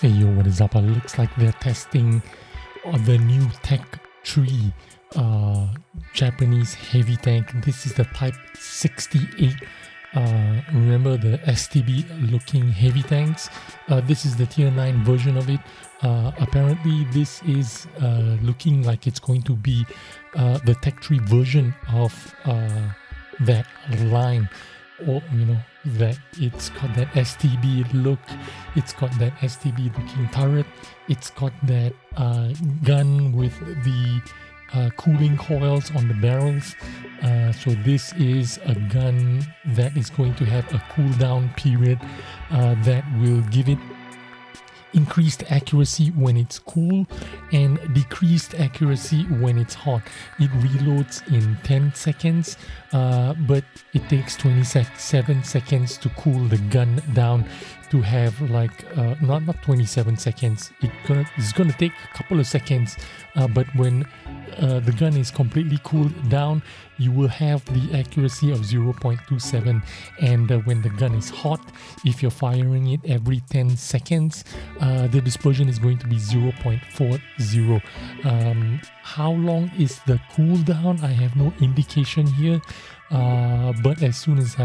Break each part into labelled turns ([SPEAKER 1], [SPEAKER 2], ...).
[SPEAKER 1] Hey yo, what is up? Looks like they're testing the new Tech 3 Japanese heavy tank. This is the Type 68. Remember the STB looking heavy tanks? This is the Tier 9 version of it. Apparently this is looking like it's going to be the Tech 3 version of that line. Or, that it's got that STB look, it's got that STB looking turret, it's got that gun with the cooling coils on the barrels. So this is a gun that is going to have a cooldown period that will give it increased accuracy when it's cool and decreased accuracy when it's hot. It reloads in 10 seconds, but it takes 27 seconds to cool the gun down to have like not 27 seconds. It's gonna take a couple of seconds, but when the gun is completely cooled down, you will have the accuracy of 0.27, and when the gun is hot, if you're firing it every 10 seconds, the dispersion is going to be 0.40. How long is the cooldown? I have no indication here, but as soon as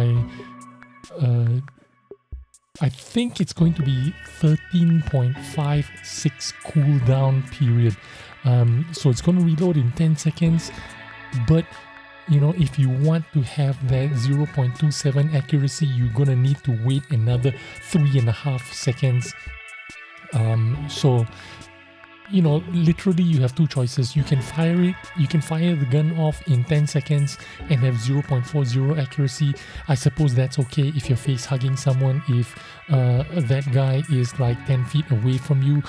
[SPEAKER 1] I think it's going to be 13.56 cooldown period. So it's going to reload in 10 seconds, but if you want to have that 0.27 accuracy, you're going to need to wait another 3.5 seconds. So literally you have two choices. You can fire the gun off in 10 seconds and have 0.40 accuracy. I suppose that's okay if you're face hugging someone, if that guy is like 10 feet away from you.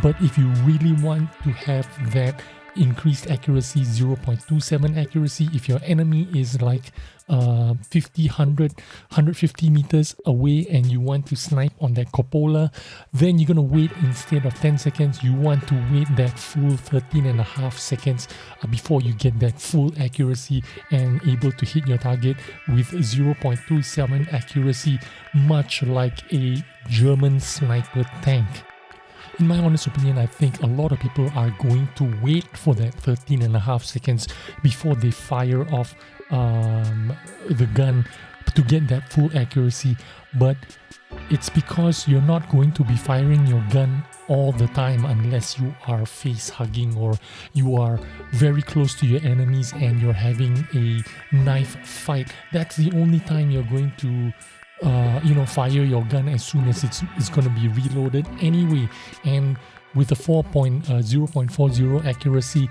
[SPEAKER 1] But if you really want to have that increased accuracy, 0.27 accuracy, if your enemy is like 150 meters away and you want to snipe on that cupola, then you're going to wait, instead of 10 seconds, you want to wait that full 13.5 seconds before you get that full accuracy and able to hit your target with 0.27 accuracy, much like a German sniper tank. In my honest opinion, I think a lot of people are going to wait for that 13.5 seconds before they fire off the gun to get that full accuracy. But it's because you're not going to be firing your gun all the time unless you are face hugging or you are very close to your enemies and you're having a knife fight. That's the only time you're going to fire your gun as soon as it's going to be reloaded anyway. And with a 0.40 accuracy,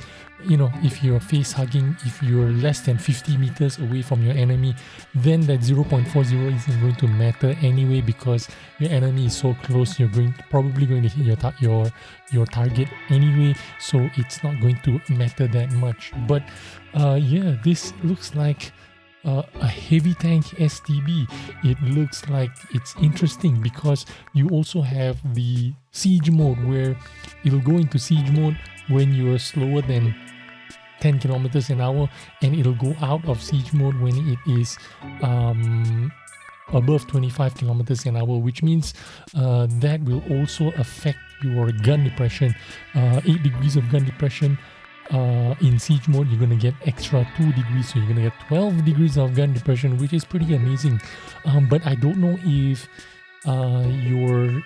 [SPEAKER 1] if you're face hugging, if you're less than 50 meters away from your enemy, then that 0.40 isn't going to matter anyway, because your enemy is so close, you're probably going to hit your target anyway, so it's not going to matter that much. But this looks like a heavy tank STB. It looks like it's interesting because you also have the siege mode, where it'll go into siege mode when you're slower than 10 kilometers an hour, and it'll go out of siege mode when it is above 25 kilometers an hour, which means that will also affect your gun depression. 8 degrees of gun depression. In siege mode, you're going to get extra 2 degrees, so you're going to get 12 degrees of gun depression, which is pretty amazing. But I don't know if your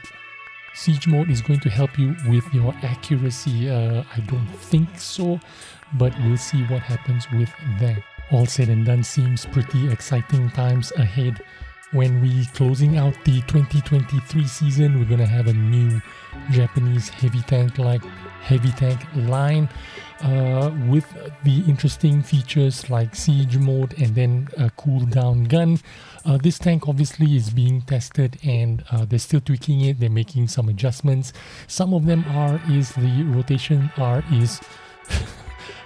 [SPEAKER 1] siege mode is going to help you with your accuracy. I don't think so, but we'll see what happens with that. All said and done, seems pretty exciting times ahead. When we closing out the 2023 season, we're going to have a new Japanese heavy tank line with the interesting features like siege mode and then a cooldown gun. This tank obviously is being tested, and they're still tweaking it. They're making some adjustments. Some of them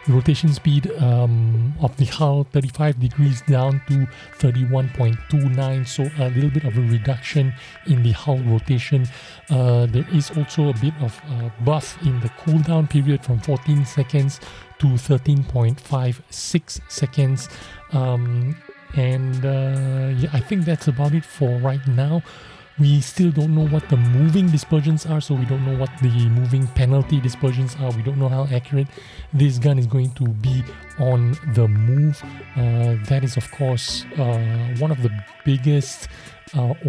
[SPEAKER 1] the rotation speed of the hull 35 degrees down to 31.29, so a little bit of a reduction in the hull rotation. There is also a bit of buff in the cooldown period from 14 seconds to 13.56 seconds. I think that's about it for right now. We still don't know what the moving dispersions are, so we don't know what the moving penalty dispersions are. We don't know how accurate this gun is going to be on the move. That is, of course, one of the biggest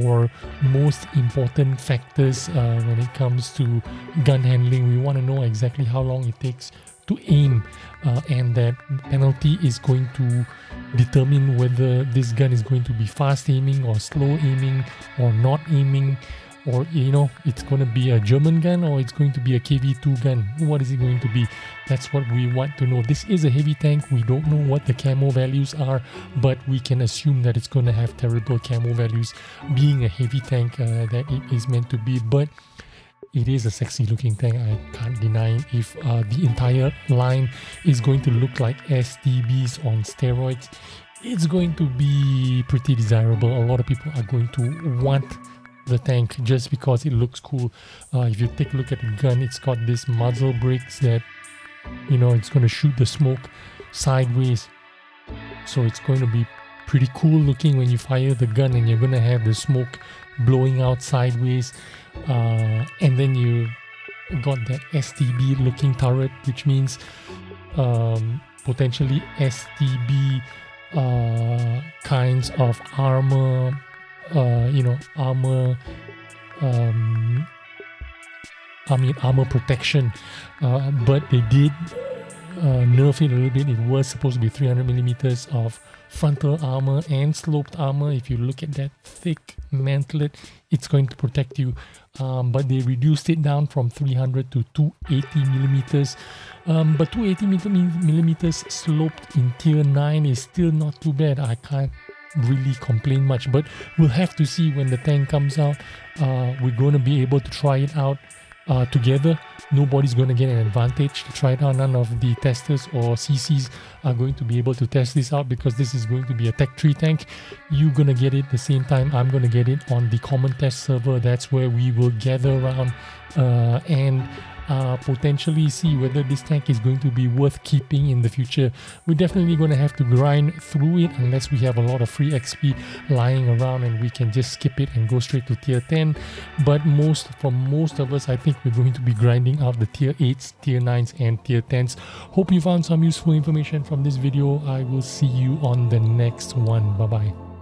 [SPEAKER 1] or most important factors when it comes to gun handling. We want to know exactly how long it takes to aim, and that penalty is going to determine whether this gun is going to be fast aiming or slow aiming or not aiming, or it's going to be a German gun or it's going to be a KV2 gun. What is it going to be? That's what we want to know. This is a heavy tank. We don't know what the camo values are, but we can assume that it's going to have terrible camo values, being a heavy tank that it is meant to be. But it is a sexy looking tank, I can't deny. If the entire line is going to look like STBs on steroids, it's going to be pretty desirable. A lot of people are going to want the tank just because it looks cool. If you take a look at the gun, it's got this muzzle brakes that, it's going to shoot the smoke sideways. So it's going to be pretty cool looking when you fire the gun, and you're going to have the smoke blowing out sideways. And then you got that STB looking turret, which means potentially STB kinds of armor, armor protection, but they did nerf it a little bit. It was supposed to be 300 millimeters of frontal armor and sloped armor. If you look at that thick mantlet, it's going to protect you, but they reduced it down from 300 to 280 millimeters. But 280 millimeters sloped in tier 9 is still not too bad. I can't really complain much, but we'll have to see when the tank comes out. We're going to be able to try it out together. Nobody's going to get an advantage to try it out. None of the testers or CCs are going to be able to test this out, because this is going to be a Tech 3 tank. You're going to get it the same time I'm going to get it on the common test server. That's where we will gather around and potentially see whether this tank is going to be worth keeping in the future. We're definitely going to have to grind through it unless we have a lot of free XP lying around and we can just skip it and go straight to tier 10. But for most of us, I think we're going to be grinding out the tier 8s, tier 9s and tier 10s. Hope you found some useful information from this video. I will see you on the next one. Bye bye.